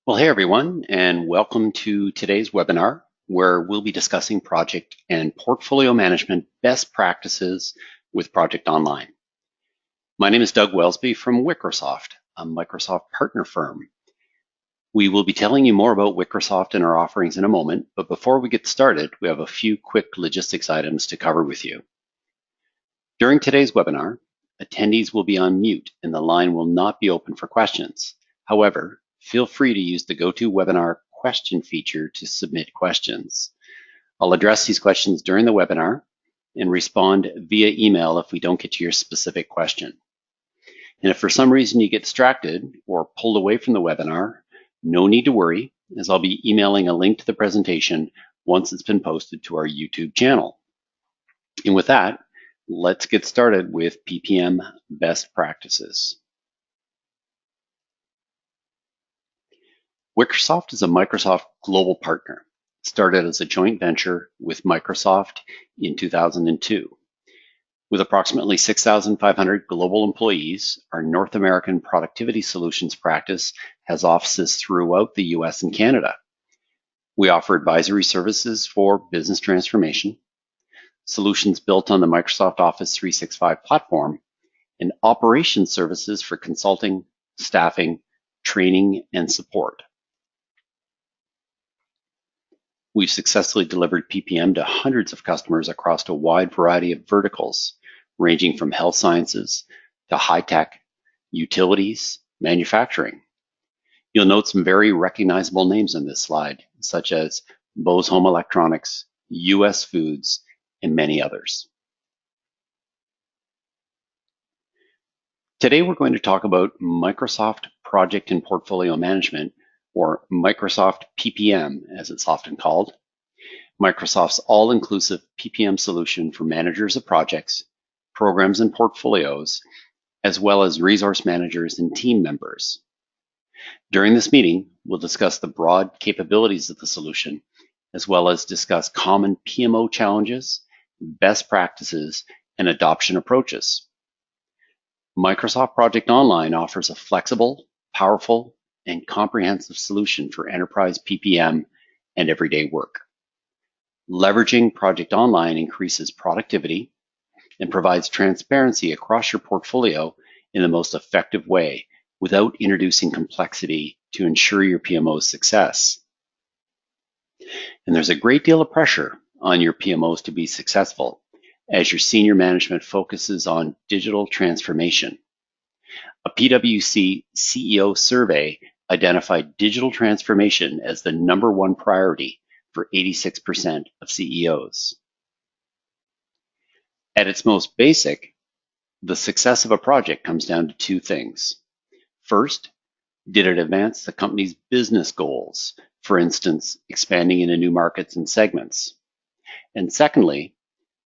Well, hey everyone, and welcome to today's webinar where we'll be discussing project and portfolio management best practices with Project Online. My name is Doug Welsby from Wickesoft, a Microsoft partner firm. We will be telling you more about Wickesoft and our offerings in a moment, but before we get started, we have a few quick logistics items to cover with you. During today's webinar, attendees will be on mute and the line will not be open for questions. However, feel free to use the GoToWebinar question feature to submit questions. I'll address these questions during the webinar and respond via email if we don't get to your specific question. And if for some reason you get distracted or pulled away from the webinar, no need to worry, as I'll be emailing a link to the presentation once it's been posted to our YouTube channel. And with that, let's get started with PPM best practices. Wickesoft is a Microsoft global partner, started as a joint venture with Microsoft in 2002. With approximately 6,500 global employees, our North American productivity solutions practice has offices throughout the US and Canada. We offer advisory services for business transformation, solutions built on the Microsoft Office 365 platform, and operations services for consulting, staffing, training, and support. We've successfully delivered PPM to hundreds of customers across a wide variety of verticals, ranging from health sciences to high-tech, utilities, manufacturing. You'll note some very recognizable names on this slide, such as Bose Home Electronics, US Foods, and many others. Today, we're going to talk about Microsoft Project and Portfolio Management, or Microsoft PPM, as it's often called, Microsoft's all-inclusive PPM solution for managers of projects, programs, and portfolios, as well as resource managers and team members. During this meeting, we'll discuss the broad capabilities of the solution, as well as discuss common PMO challenges, best practices, and adoption approaches. Microsoft Project Online offers a flexible, powerful, and comprehensive solution for enterprise PPM and everyday work. Leveraging Project Online increases productivity and provides transparency across your portfolio in the most effective way without introducing complexity to ensure your PMO's success. And there's a great deal of pressure on your PMOs to be successful as your senior management focuses on digital transformation. A PwC CEO survey identified digital transformation as the #1 priority for 86% of CEOs. At its most basic, the success of a project comes down to two things. First, did it advance the company's business goals, for instance, expanding into new markets and segments? And secondly,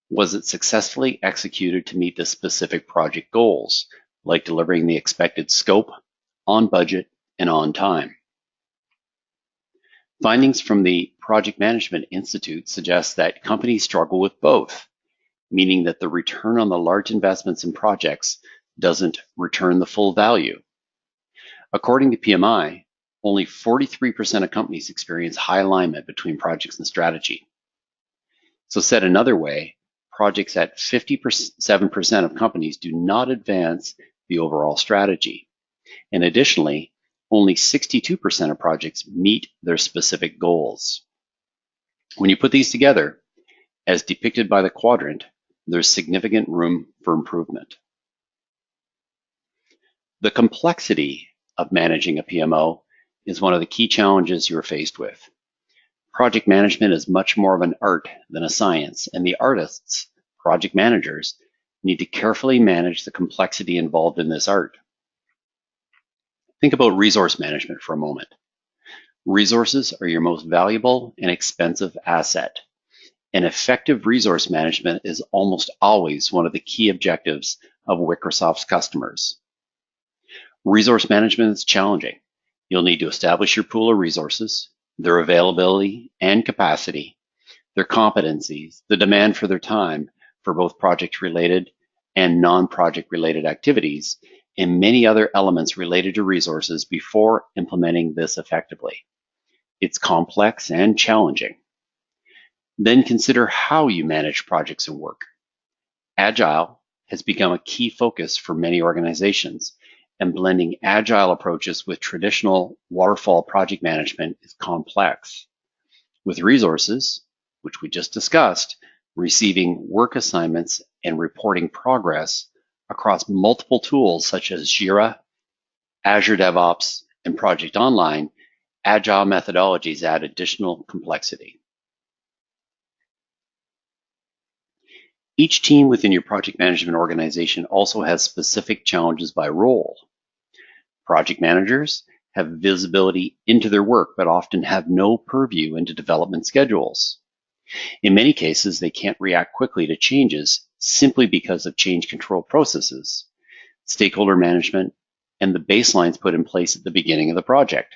was it successfully executed to meet the specific project goals, like delivering the expected scope, on budget, and on time? Findings from the Project Management Institute suggest that companies struggle with both, meaning that the return on the large investments in projects doesn't return the full value. According to PMI, only 43% of companies experience high alignment between projects and strategy. So said another way, projects at 57% of companies do not advance the overall strategy. And additionally, only 62% of projects meet their specific goals. When you put these together, as depicted by the quadrant, there's significant room for improvement. The complexity of managing a PMO is one of the key challenges you're faced with. Project management is much more of an art than a science, and the artists, project managers, need to carefully manage the complexity involved in this art. Think about resource management for a moment. Resources are your most valuable and expensive asset, and effective resource management is almost always one of the key objectives of Wickesoft's customers. Resource management is challenging. You'll need to establish your pool of resources, their availability and capacity, their competencies, the demand for their time for both project-related and non-project related activities, and many other elements related to resources before implementing this effectively. It's complex and challenging. Then consider how you manage projects and work. Agile has become a key focus for many organizations, and blending agile approaches with traditional waterfall project management is complex. With resources, which we just discussed, receiving work assignments and reporting progress across multiple tools such as Jira, Azure DevOps, and Project Online, agile methodologies add additional complexity. Each team within your project management organization also has specific challenges by role. Project managers have visibility into their work, but often have no purview into development schedules. In many cases, they can't react quickly to changes simply because of change control processes, stakeholder management, and the baselines put in place at the beginning of the project.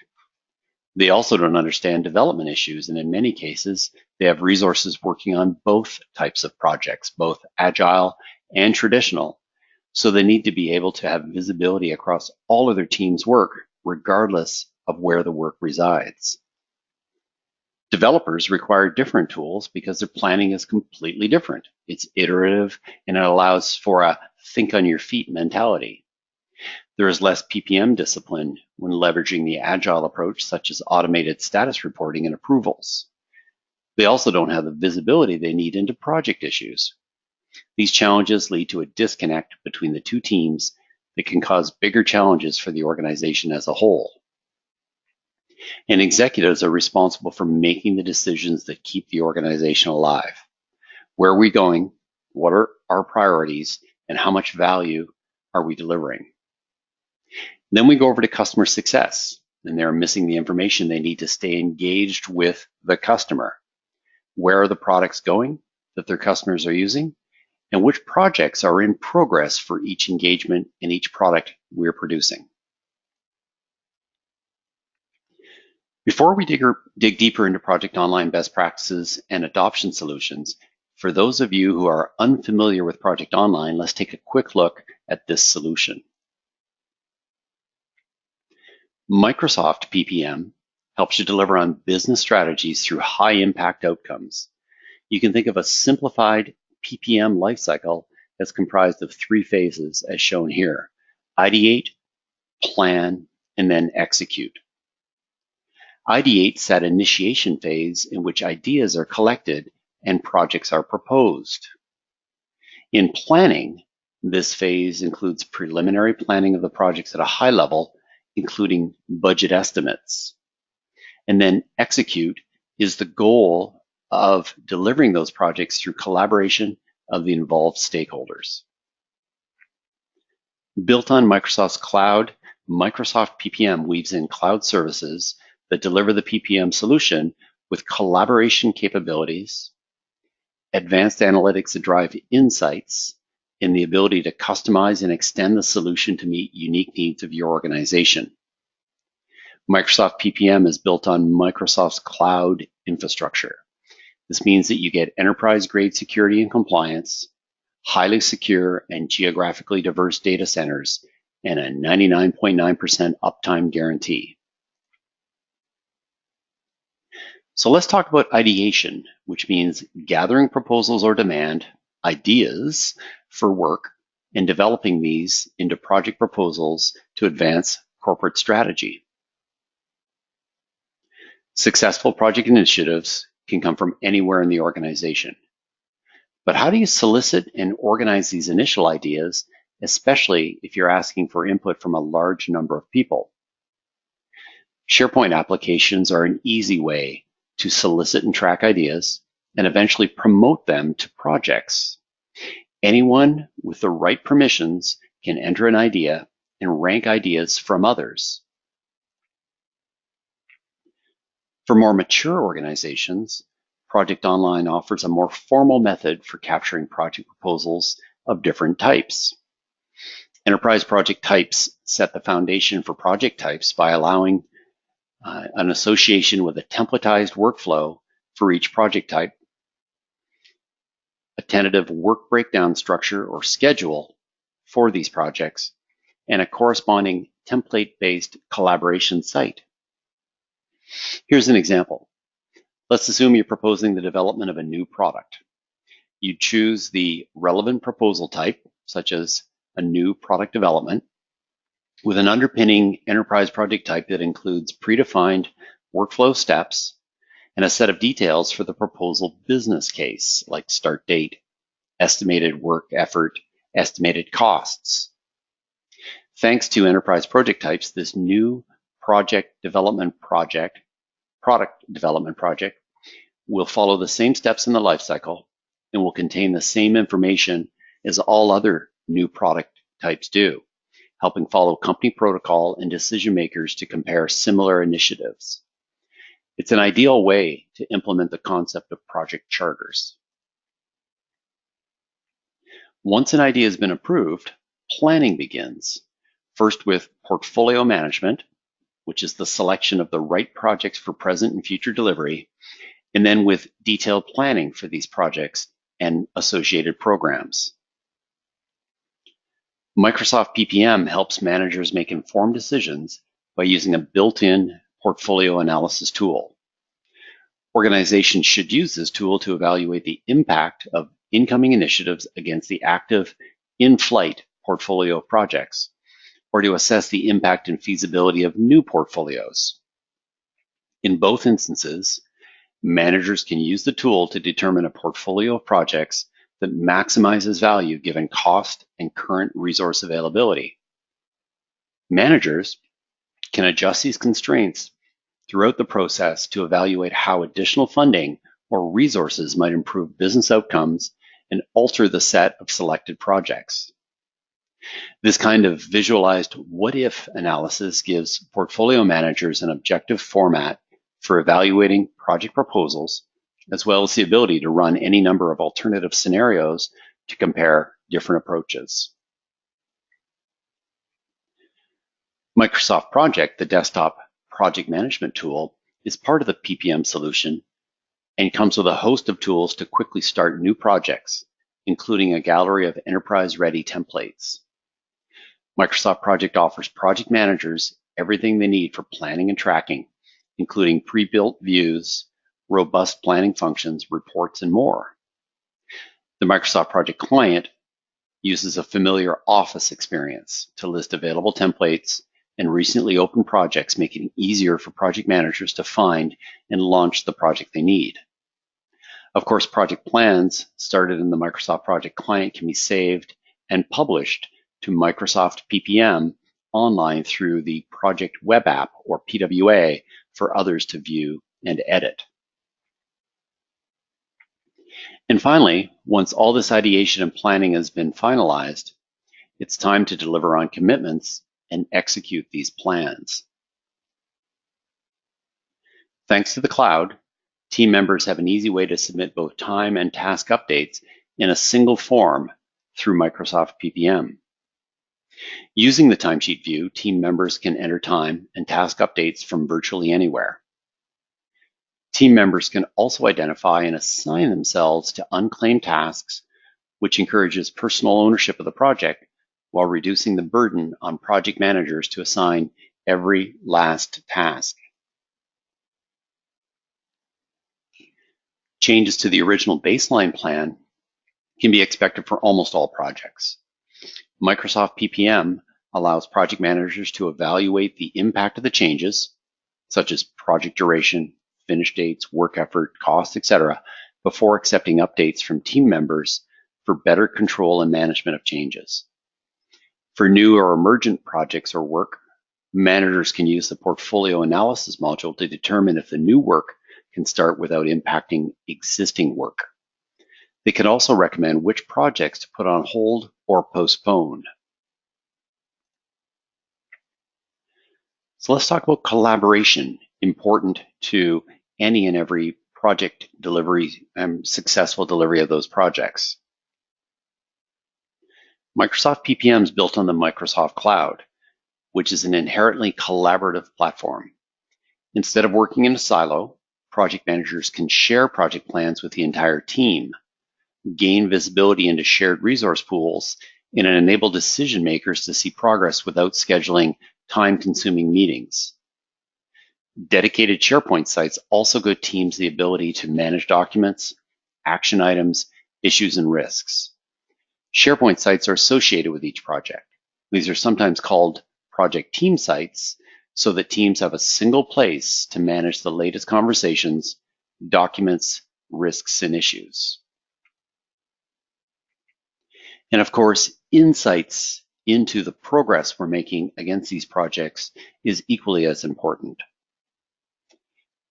They also don't understand development issues, and in many cases, they have resources working on both types of projects, both agile and traditional, so they need to be able to have visibility across all of their team's work, regardless of where the work resides. Developers require different tools because their planning is completely different. It's iterative, and it allows for a think on your feet mentality. There is less PPM discipline when leveraging the agile approach, such as automated status reporting and approvals. They also don't have the visibility they need into project issues. These challenges lead to a disconnect between the two teams that can cause bigger challenges for the organization as a whole. And executives are responsible for making the decisions that keep the organization alive. Where are we going? What are our priorities? And how much value are we delivering? Then we go over to customer success, and they're missing the information they need to stay engaged with the customer. Where are the products going that their customers are using? And which projects are in progress for each engagement and each product we're producing? Before we dig deeper into Project Online best practices and adoption solutions, for those of you who are unfamiliar with Project Online, let's take a quick look at this solution. Microsoft PPM helps you deliver on business strategies through high impact outcomes. You can think of a simplified PPM lifecycle that's comprised of 3 phases as shown here: ideate, plan, and then execute. Ideate's that initiation phase in which ideas are collected and projects are proposed. In planning, this phase includes preliminary planning of the projects at a high level, including budget estimates. And then execute is the goal of delivering those projects through collaboration of the involved stakeholders. Built on Microsoft's cloud, Microsoft PPM weaves in cloud services that deliver the PPM solution with collaboration capabilities, advanced analytics that drive insights, and the ability to customize and extend the solution to meet unique needs of your organization. Microsoft PPM is built on Microsoft's cloud infrastructure. This means that you get enterprise-grade security and compliance, highly secure and geographically diverse data centers, and a 99.9% uptime guarantee. So let's talk about ideation, which means gathering proposals or demand, ideas for work, and developing these into project proposals to advance corporate strategy. Successful project initiatives can come from anywhere in the organization. But how do you solicit and organize these initial ideas, especially if you're asking for input from a large number of people? SharePoint applications are an easy way to solicit and track ideas and eventually promote them to projects. Anyone with the right permissions can enter an idea and rank ideas from others. For more mature organizations, Project Online offers a more formal method for capturing project proposals of different types. Enterprise project types set the foundation for project types by allowing an association with a templatized workflow for each project type, a tentative work breakdown structure or schedule for these projects, and a corresponding template-based collaboration site. Here's an example. Let's assume you're proposing the development of a new product. You choose the relevant proposal type, such as a new product development, with an underpinning enterprise project type that includes predefined workflow steps and a set of details for the proposal business case, like start date, estimated work effort, estimated costs. Thanks to enterprise project types, this new product development project will follow the same steps in the lifecycle and will contain the same information as all other new product types do, helping follow company protocol and decision makers to compare similar initiatives. It's an ideal way to implement the concept of project charters. Once an idea has been approved, planning begins, first with portfolio management, which is the selection of the right projects for present and future delivery, and then with detailed planning for these projects and associated programs. Microsoft PPM helps managers make informed decisions by using a built-in portfolio analysis tool. Organizations should use this tool to evaluate the impact of incoming initiatives against the active in-flight portfolio of projects, or to assess the impact and feasibility of new portfolios. In both instances, managers can use the tool to determine a portfolio of projects that maximizes value given cost and current resource availability. Managers can adjust these constraints throughout the process to evaluate how additional funding or resources might improve business outcomes and alter the set of selected projects. This kind of visualized what-if analysis gives portfolio managers an objective format for evaluating project proposals, as well as the ability to run any number of alternative scenarios to compare different approaches. Microsoft Project, the desktop project management tool, is part of the PPM solution and comes with a host of tools to quickly start new projects, including a gallery of enterprise-ready templates. Microsoft Project offers project managers everything they need for planning and tracking, including pre-built views, robust planning functions, reports, and more. The Microsoft Project client uses a familiar Office experience to list available templates and recently opened projects, making it easier for project managers to find and launch the project they need. Of course, project plans started in the Microsoft Project client can be saved and published to Microsoft PPM online through the Project Web App, or PWA, for others to view and edit. And finally, once all this ideation and planning has been finalized, it's time to deliver on commitments and execute these plans. Thanks to the cloud, team members have an easy way to submit both time and task updates in a single form through Microsoft PPM. Using the timesheet view, team members can enter time and task updates from virtually anywhere. Team members can also identify and assign themselves to unclaimed tasks, which encourages personal ownership of the project while reducing the burden on project managers to assign every last task. Changes to the original baseline plan can be expected for almost all projects. Microsoft PPM allows project managers to evaluate the impact of the changes, such as project duration, finish dates, work effort, cost, etc., before accepting updates from team members for better control and management of changes. For new or emergent projects or work, managers can use the portfolio analysis module to determine if the new work can start without impacting existing work. They can also recommend which projects to put on hold or postpone. So let's talk about collaboration, important to any and every project delivery and successful delivery of those projects. Microsoft PPM is built on the Microsoft Cloud, which is an inherently collaborative platform. Instead of working in a silo, project managers can share project plans with the entire team, gain visibility into shared resource pools, and it enables decision makers to see progress without scheduling time-consuming meetings. Dedicated SharePoint sites also give teams the ability to manage documents, action items, issues, and risks. SharePoint sites are associated with each project. These are sometimes called project team sites, so that teams have a single place to manage the latest conversations, documents, risks, and issues. And of course, insights into the progress we're making against these projects is equally as important.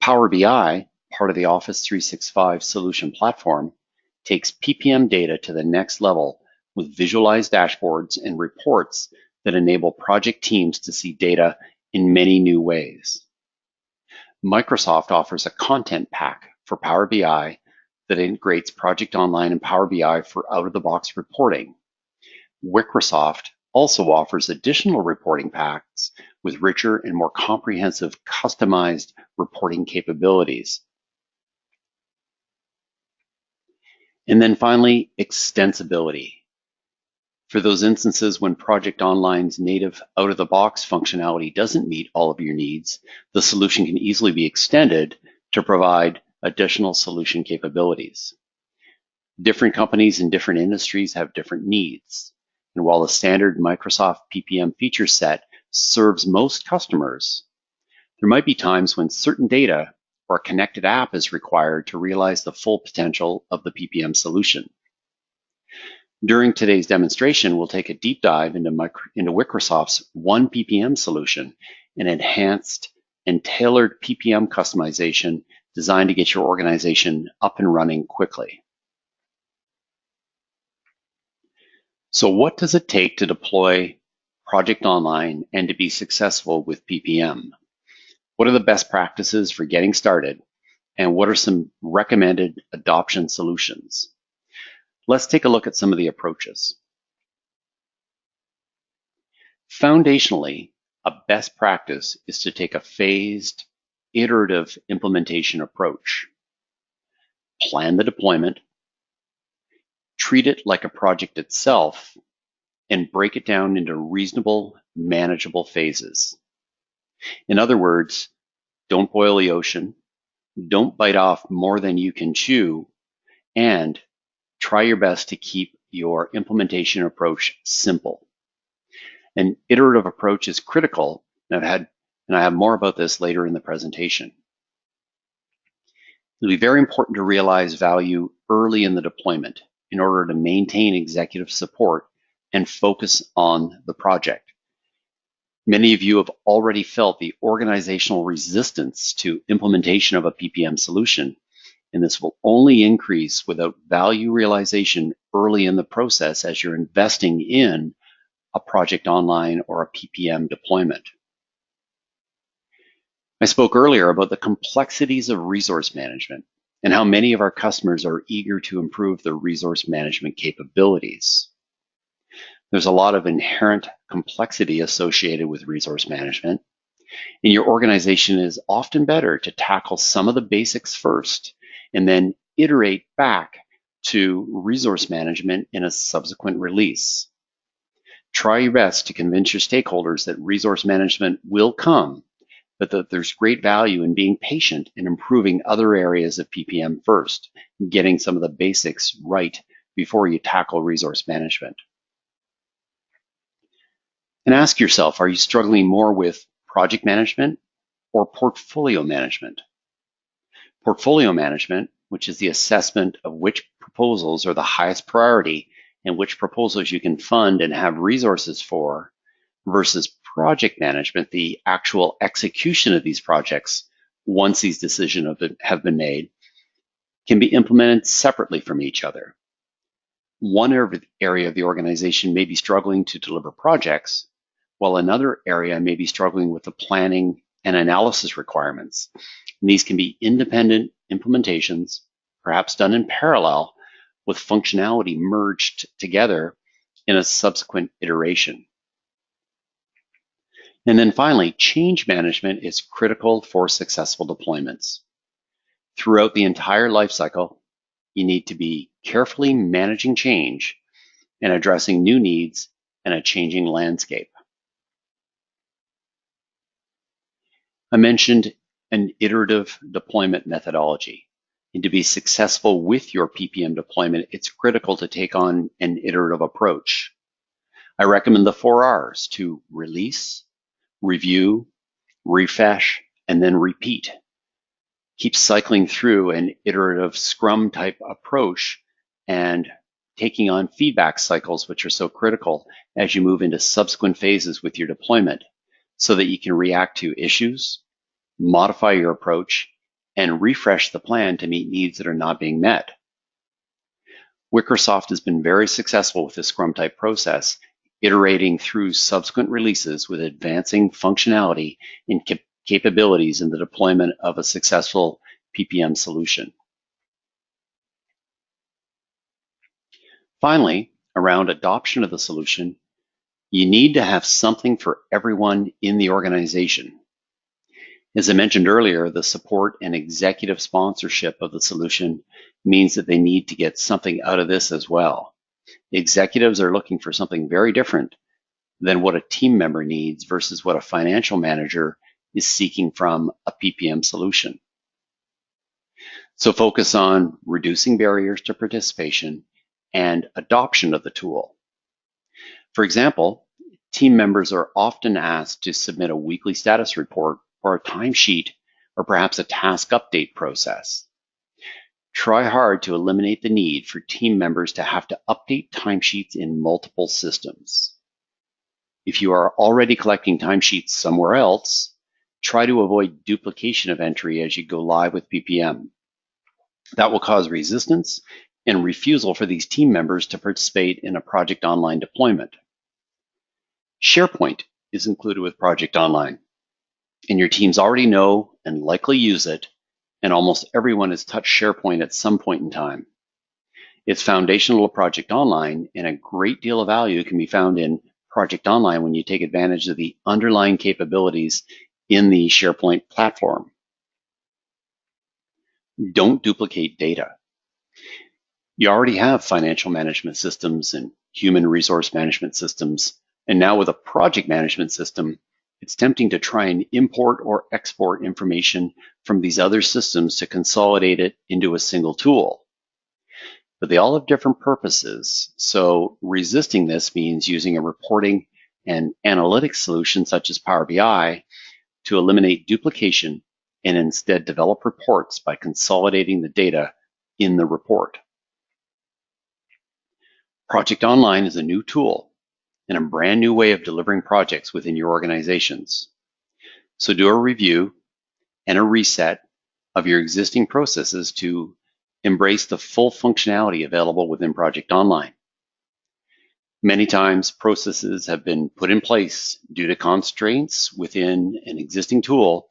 Power BI, part of the Office 365 solution platform, takes PPM data to the next level with visualized dashboards and reports that enable project teams to see data in many new ways. Microsoft offers a content pack for Power BI that integrates Project Online and Power BI for out-of-the-box reporting. Wickesoft also offers additional reporting packs with richer and more comprehensive customized reporting capabilities. And then finally, extensibility. For those instances when Project Online's native out-of-the-box functionality doesn't meet all of your needs, the solution can easily be extended to provide additional solution capabilities. Different companies in different industries have different needs. And while the standard Microsoft PPM feature set serves most customers, there might be times when certain data or a connected app is required to realize the full potential of the PPM solution. During today's demonstration, we'll take a deep dive into Wickesoft's One PPM solution, an enhanced and tailored PPM customization designed to get your organization up and running quickly. So what does it take to deploy Project Online and to be successful with PPM? What are the best practices for getting started? And what are some recommended adoption solutions? Let's take a look at some of the approaches. Foundationally, a best practice is to take a phased, iterative implementation approach. Plan the deployment, treat it like a project itself, and break it down into reasonable, manageable phases. In other words, don't boil the ocean, don't bite off more than you can chew, and try your best to keep your implementation approach simple. An iterative approach is critical, and I have more about this later in the presentation. It'll be very important to realize value early in the deployment in order to maintain executive support and focus on the project. Many of you have already felt the organizational resistance to implementation of a PPM solution, and this will only increase without value realization early in the process as you're investing in a Project Online or a PPM deployment. I spoke earlier about the complexities of resource management and how many of our customers are eager to improve their resource management capabilities. There's a lot of inherent complexity associated with resource management, and your organization is often better to tackle some of the basics first and then iterate back to resource management in a subsequent release. Try your best to convince your stakeholders that resource management will come, but that there's great value in being patient and improving other areas of PPM first, getting some of the basics right before you tackle resource management. And ask yourself, are you struggling more with project management or portfolio management? Portfolio management, which is the assessment of which proposals are the highest priority and which proposals you can fund and have resources for, versus project management, the actual execution of these projects once these decisions have been made, can be implemented separately from each other. One area of the organization may be struggling to deliver projects, while another area may be struggling with the planning and analysis requirements. And these can be independent implementations, perhaps done in parallel, with functionality merged together in a subsequent iteration. And then finally, change management is critical for successful deployments. Throughout the entire lifecycle, you need to be carefully managing change and addressing new needs and a changing landscape. I mentioned an iterative deployment methodology. And to be successful with your PPM deployment, it's critical to take on an iterative approach. I recommend the 4 R's to release, review, refresh, and then repeat. Keep cycling through an iterative Scrum type approach and taking on feedback cycles, which are so critical as you move into subsequent phases with your deployment, so that you can react to issues, modify your approach, and refresh the plan to meet needs that are not being met. Wickesoft has been very successful with the Scrum type process, iterating through subsequent releases with advancing functionality and capabilities in the deployment of a successful PPM solution. Finally, around adoption of the solution, you need to have something for everyone in the organization. As I mentioned earlier, the support and executive sponsorship of the solution means that they need to get something out of this as well. Executives are looking for something very different than what a team member needs versus what a financial manager is seeking from a PPM solution. So focus on reducing barriers to participation and adoption of the tool. For example, team members are often asked to submit a weekly status report or a timesheet or perhaps a task update process. Try hard to eliminate the need for team members to have to update timesheets in multiple systems. If you are already collecting timesheets somewhere else, try to avoid duplication of entry as you go live with PPM. That will cause resistance and refusal for these team members to participate in a Project Online deployment. SharePoint is included with Project Online, and your teams already know and likely use it, and almost everyone has touched SharePoint at some point in time. It's foundational to Project Online, and a great deal of value can be found in Project Online when you take advantage of the underlying capabilities in the SharePoint platform. Don't duplicate data. You already have financial management systems and human resource management systems, and now with a project management system, it's tempting to try and import or export information from these other systems to consolidate it into a single tool. But they all have different purposes, so resisting this means using a reporting and analytics solution such as Power BI to eliminate duplication and instead develop reports by consolidating the data in the report. Project Online is a new tool and a brand new way of delivering projects within your organizations. So do a review and a reset of your existing processes to embrace the full functionality available within Project Online. Many times, processes have been put in place due to constraints within an existing tool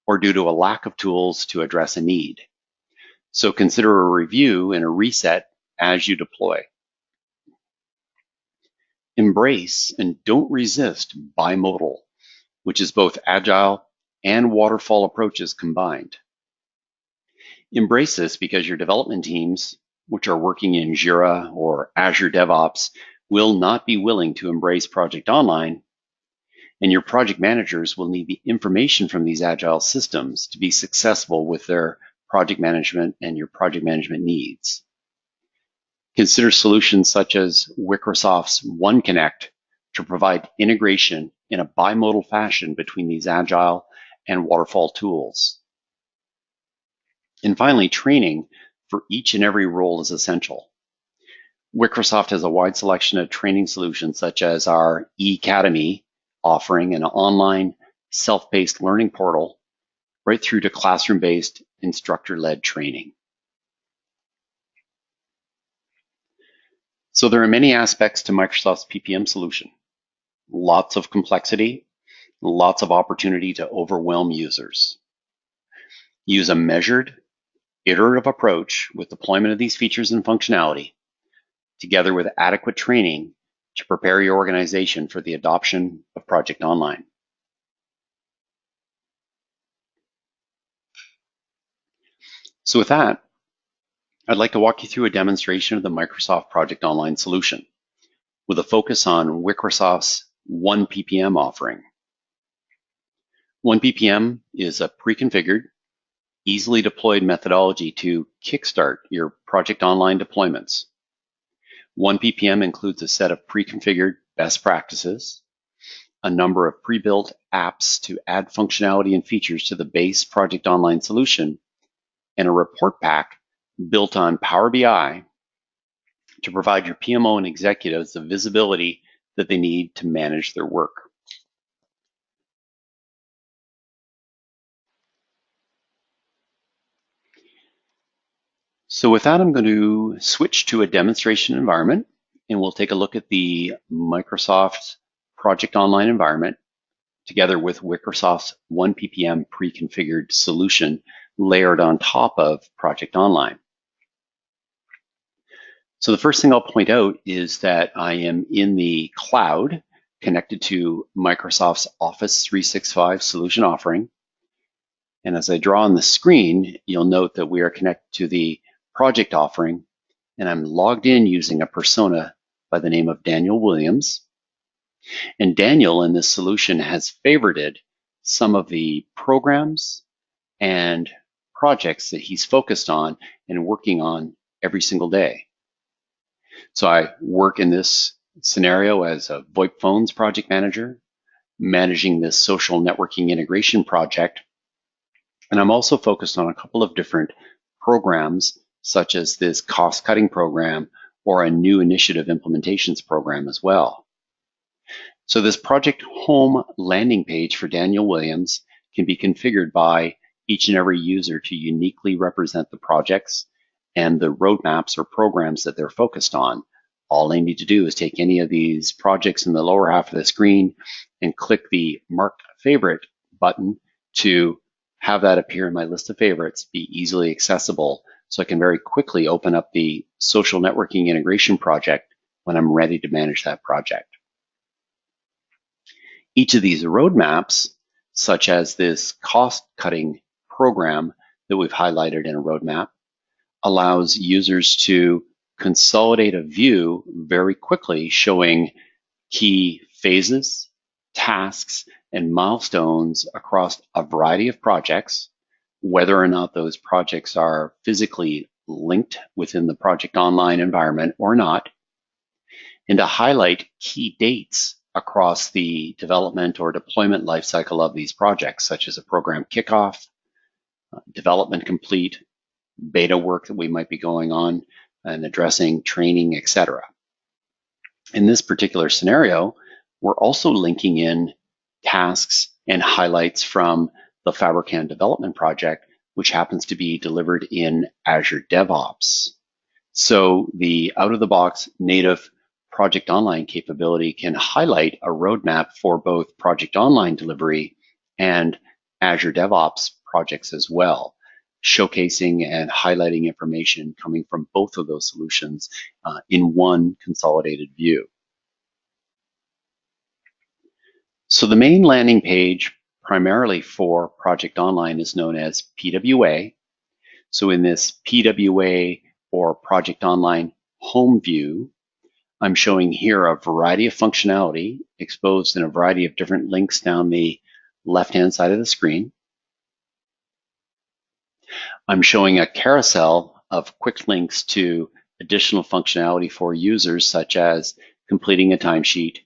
or due to a lack of tools to address a need. So consider a review and a reset as you deploy. Embrace and don't resist bimodal, which is both agile and waterfall approaches combined. Embrace this because your development teams, which are working in Jira or Azure DevOps, will not be willing to embrace Project Online, and your project managers will need the information from these agile systems to be successful with their project management and your project management needs. Consider solutions such as Wickesoft's OneConnect to provide integration in a bimodal fashion between these agile and waterfall tools. And finally, training for each and every role is essential. Wickesoft has a wide selection of training solutions such as our eAcademy offering an online self-paced learning portal right through to classroom-based instructor-led training. So there are many aspects to Microsoft's PPM solution. Lots of complexity, lots of opportunity to overwhelm users. Use a measured, iterative approach with deployment of these features and functionality, together with adequate training to prepare your organization for the adoption of Project Online. So with that, I'd like to walk you through a demonstration of the Microsoft Project Online solution. with a focus on Wickesoft's 1PPM offering. 1PPM is a pre-configured, easily deployed methodology to kickstart your project online deployments. 1PPM includes a set of pre-configured best practices, a number of pre-built apps to add functionality and features to the base project online solution, and a report pack built on Power BI to provide your PMO and executives the visibility that they need to manage their work. So with that, I'm going to switch to a demonstration environment, and we'll take a look at the Microsoft Project Online environment together with Wickesoft's 1PPM pre-configured solution layered on top of Project Online. So the first thing I'll point out is that I am in the cloud connected to Microsoft's Office 365 solution offering. And as I draw on the screen, you'll note that we are connected to the project offering, and I'm logged in using a persona by the name of Daniel Williams. And Daniel in this solution has favorited some of the programs and projects that he's focused on and working on every single day. So I work in this scenario as a VoIP phones project manager, managing this social networking integration project. And I'm also focused on a couple of different programs, such as this cost-cutting program or a new initiative implementations program as well. So this project home landing page for Daniel Williams can be configured by each and every user to uniquely represent the projects and the roadmaps or programs that they're focused on. All they need to do is take any of these projects in the lower half of the screen and click the Mark Favorite button to have that appear in my list of favorites, be easily accessible, so I can very quickly open up the social networking integration project when I'm ready to manage that project. Each of these roadmaps, such as this cost-cutting program that we've highlighted in a roadmap, allows users to consolidate a view very quickly, showing key phases, tasks, and milestones across a variety of projects, whether or not those projects are physically linked within the Project Online environment or not, and to highlight key dates across the development or deployment lifecycle of these projects, such as a program kickoff, development complete, beta work that we might be going on and addressing training, etc. In this particular scenario, we're also linking in tasks and highlights from the Fabricam development project, which happens to be delivered in Azure DevOps. So the out-of-the-box native Project Online capability can highlight a roadmap for both Project Online delivery and Azure DevOps projects as well, showcasing and highlighting information coming from both of those solutions in one consolidated view. So the main landing page primarily for Project Online is known as PWA. So in this PWA or Project Online home view, I'm showing here a variety of functionality exposed in a variety of different links down the left-hand side of the screen. I'm showing a carousel of quick links to additional functionality for users, such as completing a timesheet,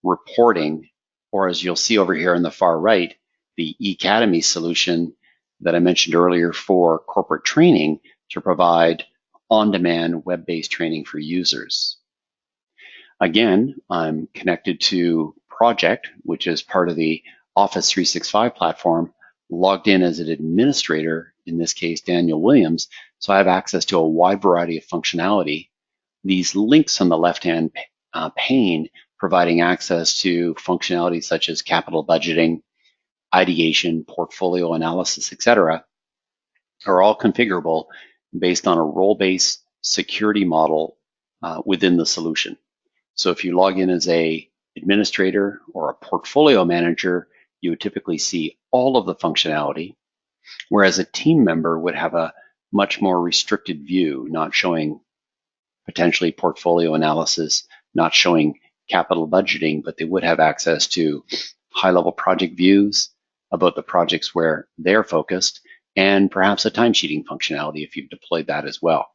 reporting, or as you'll see over here on the far right, the eAcademy solution that I mentioned earlier for corporate training to provide on-demand web-based training for users. Again, I'm connected to Project, which is part of the Office 365 platform, logged in as an administrator, in this case, Daniel Williams, so I have access to a wide variety of functionality. These links on the left-hand pane providing access to functionality such as capital budgeting, ideation, portfolio analysis, etc., are all configurable based on a role-based security model within the solution. So if you log in as an administrator or a portfolio manager, you would typically see all of the functionality, whereas a team member would have a much more restricted view, not showing potentially portfolio analysis not showing capital budgeting, but they would have access to high-level project views about the projects where they're focused, and perhaps a timesheeting functionality if you've deployed that as well.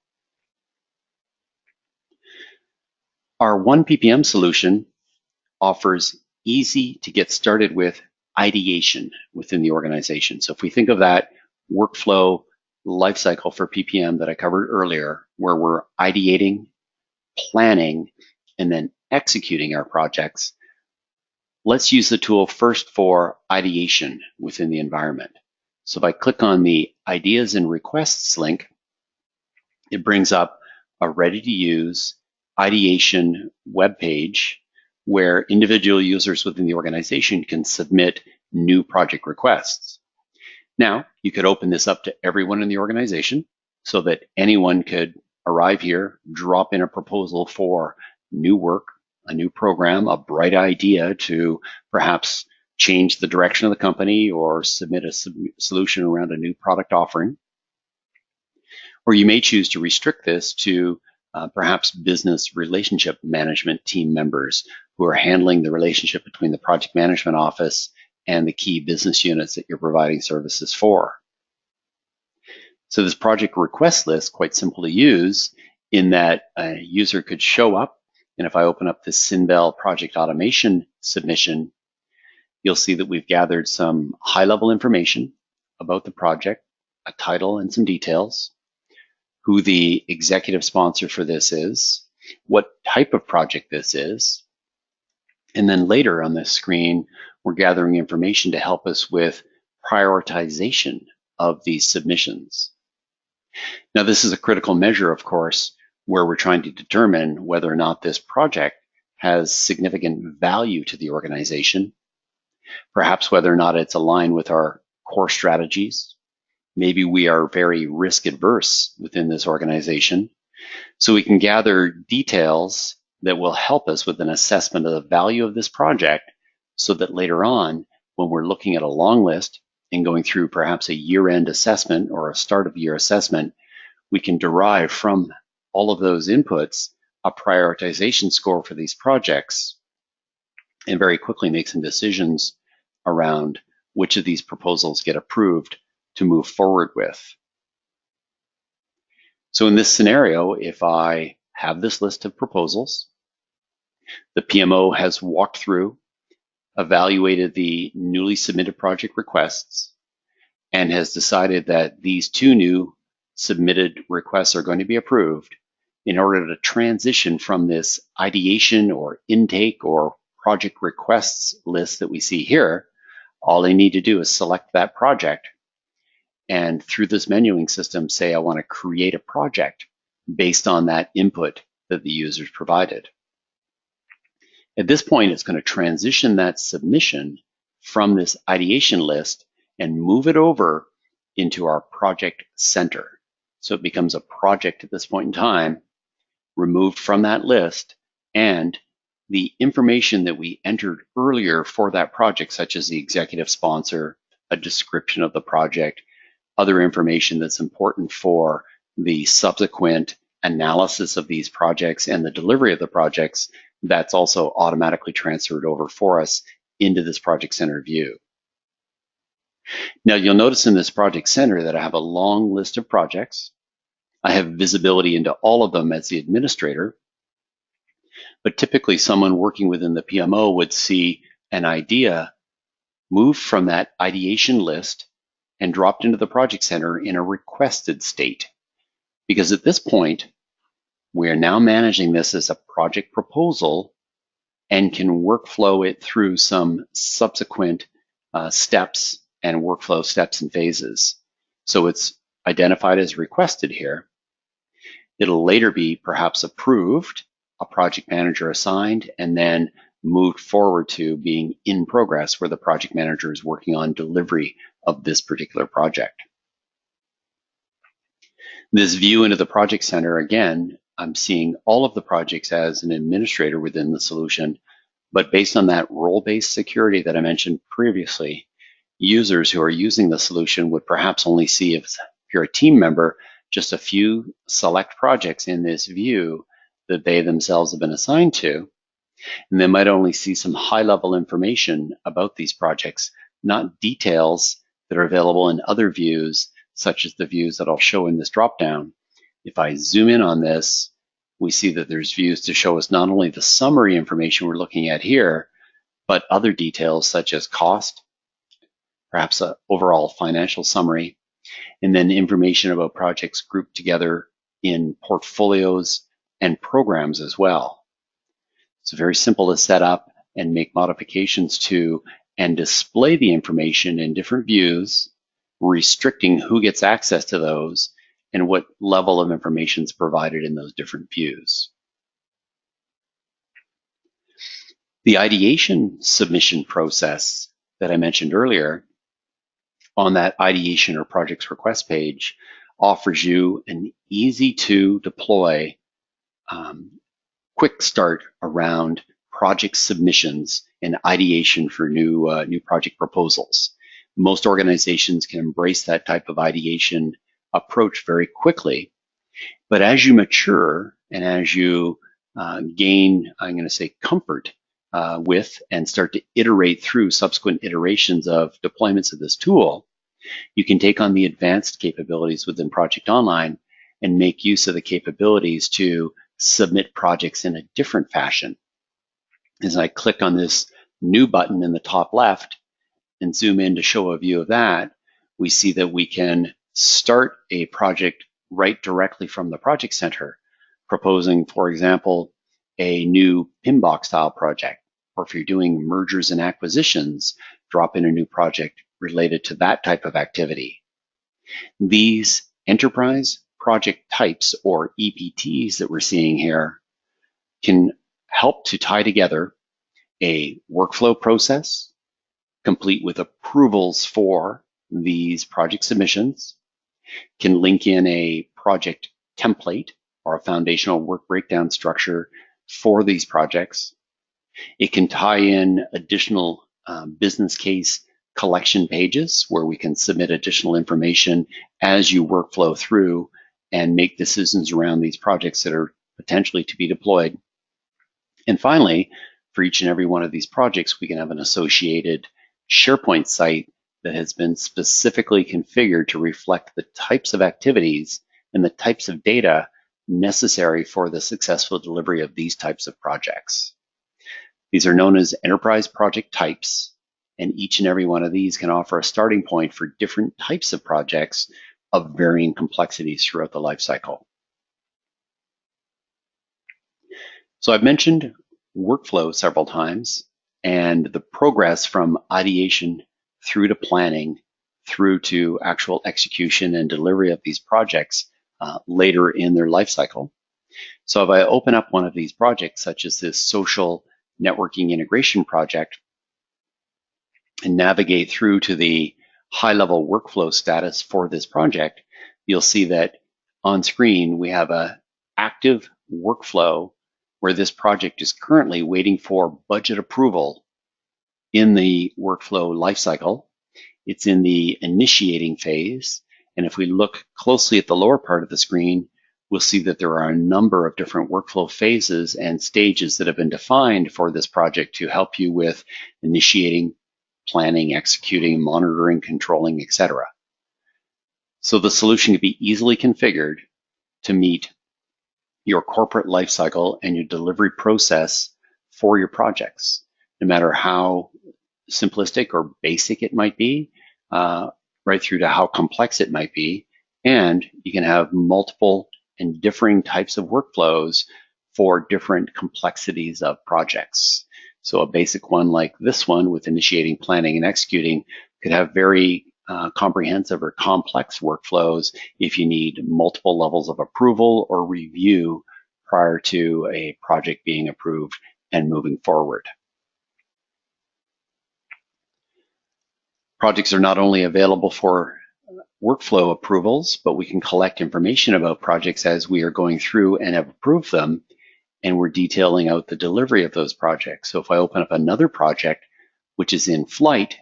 Our One PPM solution offers easy to get started with ideation within the organization. So if we think of that workflow lifecycle for PPM that I covered earlier, where we're ideating, planning, and then executing our projects, let's use the tool first for ideation within the environment. So if I click on the Ideas and Requests link, it brings up a ready-to-use ideation web page where individual users within the organization can submit new project requests. Now, you could open this up to everyone in the organization so that anyone could arrive here, drop in a proposal for new work, a new program, a bright idea to perhaps change the direction of the company or submit a solution around a new product offering. Or you may choose to restrict this to perhaps business relationship management team members who are handling the relationship between the project management office and the key business units that you're providing services for. So this project request list, quite simple to use in that a user could show up, and if I open up this Sinbel project automation submission, you'll see that we've gathered some high-level information about the project, a title and some details, who the executive sponsor for this is, what type of project this is, and then later on this screen, we're gathering information to help us with prioritization of these submissions. Now, this is a critical measure, of course, where we're trying to determine whether or not this project has significant value to the organization, perhaps whether or not it's aligned with our core strategies. Maybe we are very risk adverse within this organization. So we can gather details that will help us with an assessment of the value of this project so that later on, when we're looking at a long list and going through perhaps a year-end assessment or a start of year assessment, we can derive from all of those inputs a prioritization score for these projects and very quickly make some decisions around which of these proposals get approved to move forward with. So in this scenario, if I have this list of proposals, the PMO has walked through, evaluated the newly submitted project requests, and has decided that these two new submitted requests are going to be approved. In order to transition from this ideation or intake or project requests list that we see here, all I need to do is select that project and through this menuing system say I want to create a project based on that input that the users provided. At this point, it's going to transition that submission from this ideation list and move it over into our project center. So it becomes a project at this point in time, removed from that list, and the information that we entered earlier for that project, such as the executive sponsor, a description of the project, other information that's important for the subsequent analysis of these projects and the delivery of the projects, that's also automatically transferred over for us into this project center view. Now you'll notice in this project center that I have a long list of projects. I have visibility into all of them as the administrator, but typically someone working within the PMO would see an idea move from that ideation list and dropped into the project center in a requested state. Because at this point, we are now managing this as a project proposal and can workflow it through some subsequent steps and workflow steps and phases. So it's identified as requested here. It'll later be perhaps approved, a project manager assigned, and then moved forward to being in progress where the project manager is working on delivery of this particular project. This view into the project center, again, I'm seeing all of the projects as an administrator within the solution, but based on that role-based security that I mentioned previously, users who are using the solution would perhaps only see, if you're a team member, just a few select projects in this view that they themselves have been assigned to. And they might only see some high-level information about these projects, not details that are available in other views, such as the views that I'll show in this dropdown. If I zoom in on this, we see that there's views to show us not only the summary information we're looking at here, but other details such as cost, perhaps an overall financial summary, and then information about projects grouped together in portfolios and programs as well. It's very simple to set up and make modifications to and display the information in different views, restricting who gets access to those and what level of information is provided in those different views. The ideation submission process that I mentioned earlier on that ideation or projects request page offers you an easy to deploy quick start around project submissions and ideation for new project proposals. Most organizations can embrace that type of ideation approach very quickly, but as you mature and as you gain, I'm going to say, comfort with and start to iterate through subsequent iterations of deployments of this tool, you can take on the advanced capabilities within Project Online and make use of the capabilities to submit projects in a different fashion. As I click on this new button in the top left and zoom in to show a view of that, we see that we can start a project right directly from the Project Center, proposing, for example, a new Pinbox style project, or if you're doing mergers and acquisitions, drop in a new project related to that type of activity. These enterprise project types, or EPTs, that we're seeing here can help to tie together a workflow process, complete with approvals for these project submissions, can link in a project template or a foundational work breakdown structure for these projects. It can tie in additional business case collection pages where we can submit additional information as you workflow through and make decisions around these projects that are potentially to be deployed. And finally, for each and every one of these projects, we can have an associated SharePoint site that has been specifically configured to reflect the types of activities and the types of data necessary for the successful delivery of these types of projects. These are known as enterprise project types, and each and every one of these can offer a starting point for different types of projects of varying complexities throughout the life cycle. So I've mentioned workflow several times, and the progress from ideation through to planning, through to actual execution and delivery of these projects later in their life cycle. So if I open up one of these projects, such as this social networking integration project, and navigate through to the high-level workflow status for this project, you'll see that on screen we have an active workflow where this project is currently waiting for budget approval in the workflow lifecycle. It's in the initiating phase, and if we look closely at the lower part of the screen, we'll see that there are a number of different workflow phases and stages that have been defined for this project to help you with initiating, planning, executing, monitoring, controlling, etc. So the solution can be easily configured to meet your corporate lifecycle and your delivery process for your projects, no matter how simplistic or basic it might be, right through to how complex it might be. And you can have multiple and differing types of workflows for different complexities of projects. So a basic one like this one with initiating, planning, and executing could have very comprehensive or complex workflows if you need multiple levels of approval or review prior to a project being approved and moving forward. Projects are not only available for workflow approvals, but we can collect information about projects as we are going through and have approved them, and we're detailing out the delivery of those projects. So if I open up another project which is in flight,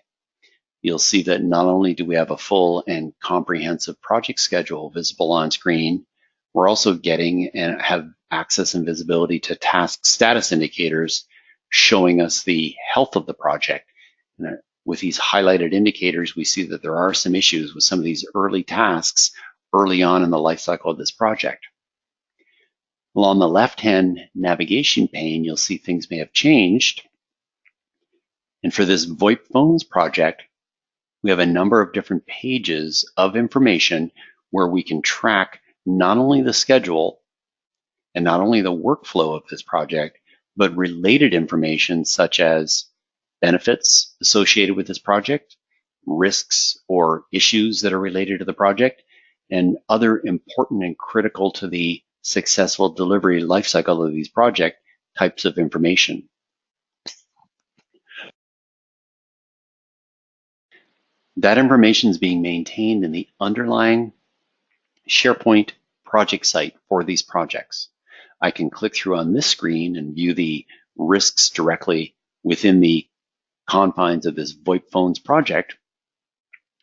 you'll see that not only do we have a full and comprehensive project schedule visible on screen, we're also getting and have access and visibility to task status indicators showing us the health of the project. And with these highlighted indicators, we see that there are some issues with some of these early tasks early on in the life cycle of this project. Along the left-hand navigation pane, you'll see things may have changed. And for this VoIP phones project, we have a number of different pages of information where we can track not only the schedule and not only the workflow of this project, but related information such as benefits associated with this project, risks or issues that are related to the project, and other important and critical to the successful delivery lifecycle of these project types of information. That information is being maintained in the underlying SharePoint project site for these projects. I can click through on this screen and view the risks directly within the confines of this VoIP phones project,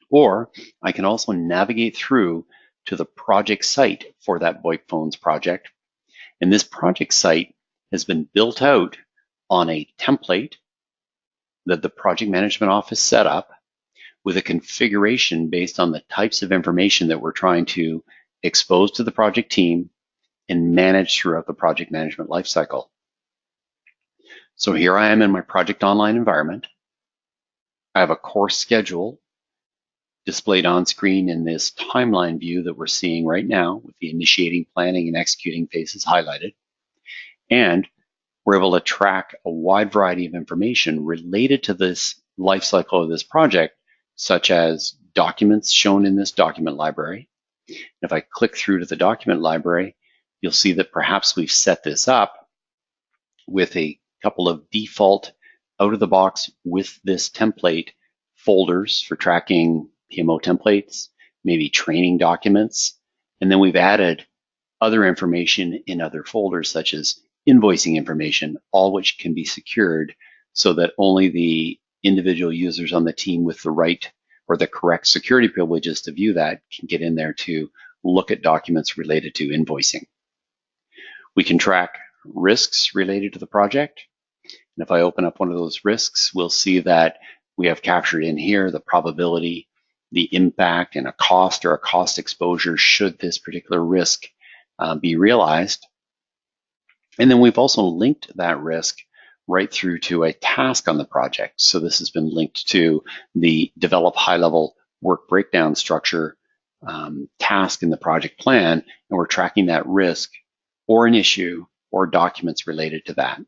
or I can also navigate through to the project site for that VoIP phones project. And this project site has been built out on a template that the project management office set up with a configuration based on the types of information that we're trying to expose to the project team and manage throughout the project management lifecycle. So here I am in my project online environment. I have a course schedule displayed on screen in this timeline view that we're seeing right now with the initiating, planning, and executing phases highlighted. And we're able to track a wide variety of information related to this life cycle of this project, such as documents shown in this document library. And if I click through to the document library, you'll see that perhaps we've set this up with a couple of default out-of-the-box with this template folders for tracking PMO templates, maybe training documents, and then we've added other information in other folders such as invoicing information, all which can be secured so that only the individual users on the team with the right or the correct security privileges to view that can get in there to look at documents related to invoicing. We can track risks related to the project. And if I open up one of those risks, we'll see that we have captured in here the probability, the impact, and a cost or a cost exposure should this particular risk be realized. And then we've also linked that risk right through to a task on the project. So this has been linked to the develop high-level work breakdown structure task in the project plan, and we're tracking that risk or an issue or documents related to that.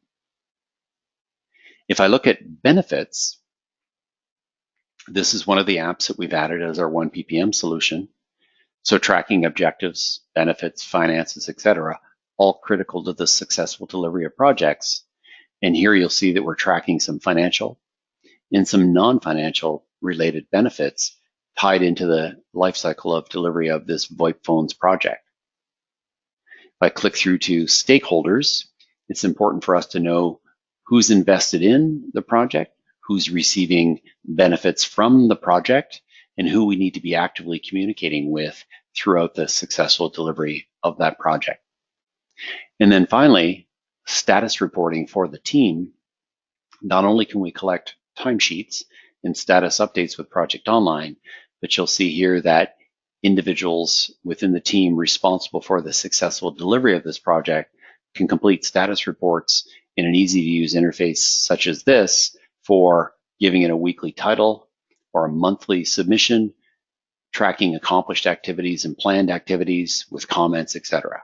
If I look at benefits, this is one of the apps that we've added as our one PPM solution. So tracking objectives, benefits, finances, etc., all critical to the successful delivery of projects. And here you'll see that we're tracking some financial and some non-financial related benefits tied into the life cycle of delivery of this VoIP phones project. If I click through to stakeholders, it's important for us to know who's invested in the project, who's receiving benefits from the project, and who we need to be actively communicating with throughout the successful delivery of that project. And then finally, status reporting for the team. Not only can we collect timesheets and status updates with Project Online, but you'll see here that individuals within the team responsible for the successful delivery of this project can complete status reports in an easy-to-use interface such as this for giving it a weekly title or a monthly submission, tracking accomplished activities and planned activities with comments, etc.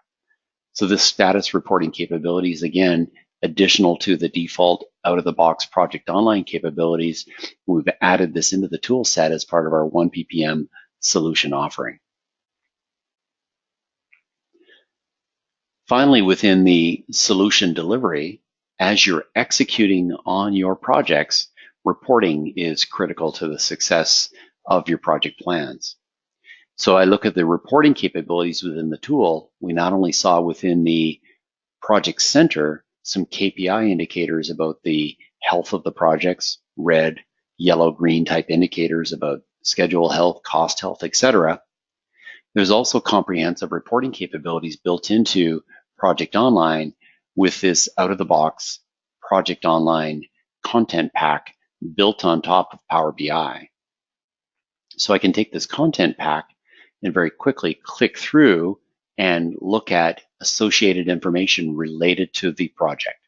So this status reporting capability is, again, additional to the default out-of-the-box Project Online capabilities. We've added this into the tool set as part of our one PPM solution offering. Finally, within the solution delivery, as you're executing on your projects, reporting is critical to the success of your project plans. So I look at the reporting capabilities within the tool. We not only saw within the project center some KPI indicators about the health of the projects, red, yellow, green type indicators about schedule health, cost health, etc. There's also comprehensive reporting capabilities built into Project Online with this out-of-the-box Project Online content pack built on top of Power BI. So I can take this content pack and very quickly click through and look at associated information related to the project.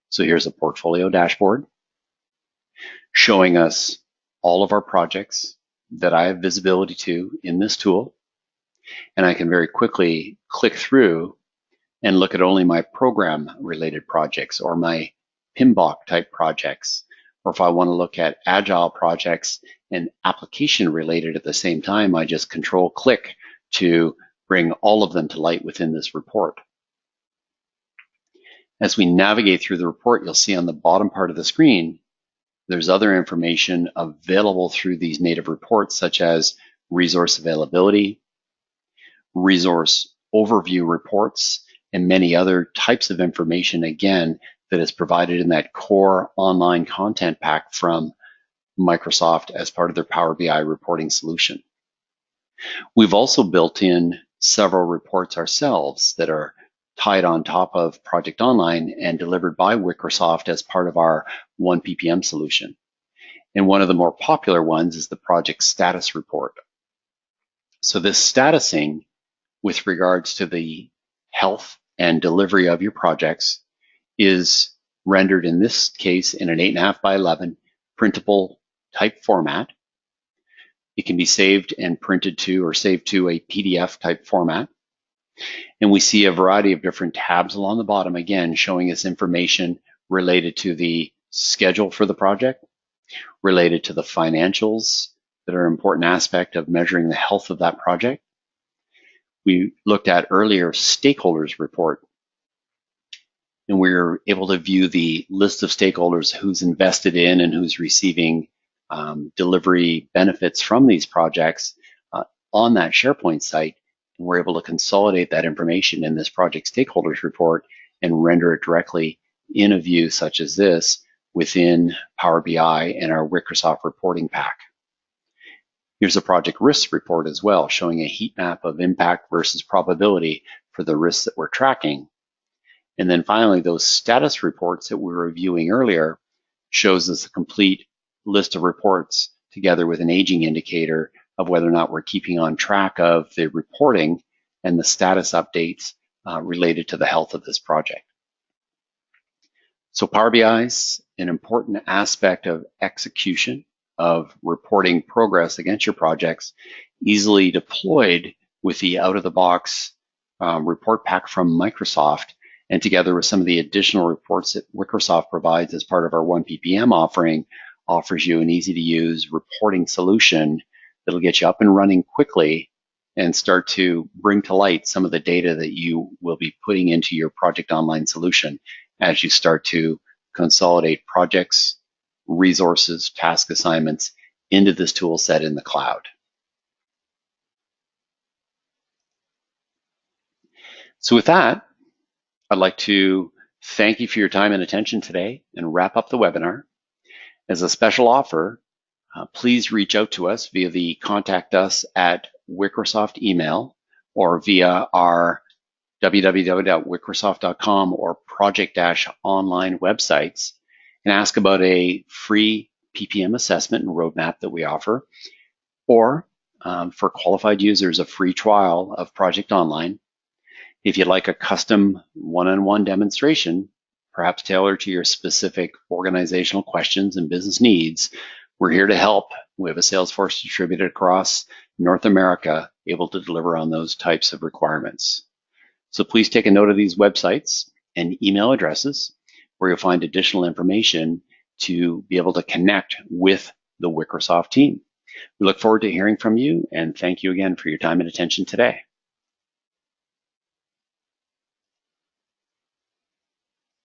So here's a portfolio dashboard showing us all of our projects that I have visibility to in this tool. And I can very quickly click through and look at only my program related projects or my PMBOK type projects. Or if I want to look at agile projects and application related at the same time, I just control click to bring all of them to light within this report. As we navigate through the report, you'll see on the bottom part of the screen, there's other information available through these native reports, such as resource availability, resource overview reports, and many other types of information, again, that is provided in that core online content pack from Microsoft as part of their Power BI reporting solution. We've also built in several reports ourselves that are tied on top of Project Online and delivered by Wickesoft as part of our One PPM solution. And one of the more popular ones is the project status report. So this statusing with regards to the health and delivery of your projects is rendered in this case in an 8.5 by 11 printable type format. It can be saved and printed to or saved to a PDF type format. And we see a variety of different tabs along the bottom, again, showing us information related to the schedule for the project, related to the financials that are an important aspect of measuring the health of that project. We looked at earlier stakeholders report, and we were able to view the list of stakeholders who's invested in and who's receiving delivery benefits from these projects on that SharePoint site. And we're able to consolidate that information in this project stakeholders report and render it directly in a view such as this within Power BI and our Wickesoft reporting pack. Here's a project risk report as well, showing a heat map of impact versus probability for the risks that we're tracking. And then finally, those status reports that we were reviewing earlier shows us a complete list of reports together with an aging indicator of whether or not we're keeping on track of the reporting and the status updates related to the health of this project. So Power BI is an important aspect of execution of reporting progress against your projects, easily deployed with the out-of-the-box report pack from Microsoft, and together with some of the additional reports that Wickesoft provides as part of our One PPM offering, offers you an easy-to-use reporting solution that'll get you up and running quickly and start to bring to light some of the data that you will be putting into your Project Online solution as you start to consolidate projects, resources, task assignments into this tool set in the cloud. So with that, I'd like to thank you for your time and attention today and wrap up the webinar. As a special offer, please reach out to us via the contact us at Wickesoft email or via our www.wickesoft.com or project-online websites and ask about a free PPM assessment and roadmap that we offer, or for qualified users, a free trial of Project Online. If you'd like a custom one-on-one demonstration, perhaps tailored to your specific organizational questions and business needs, we're here to help. We have a sales force distributed across North America, able to deliver on those types of requirements. So please take a note of these websites and email addresses where you'll find additional information to be able to connect with the Wickesoft team. We look forward to hearing from you, and thank you again for your time and attention today.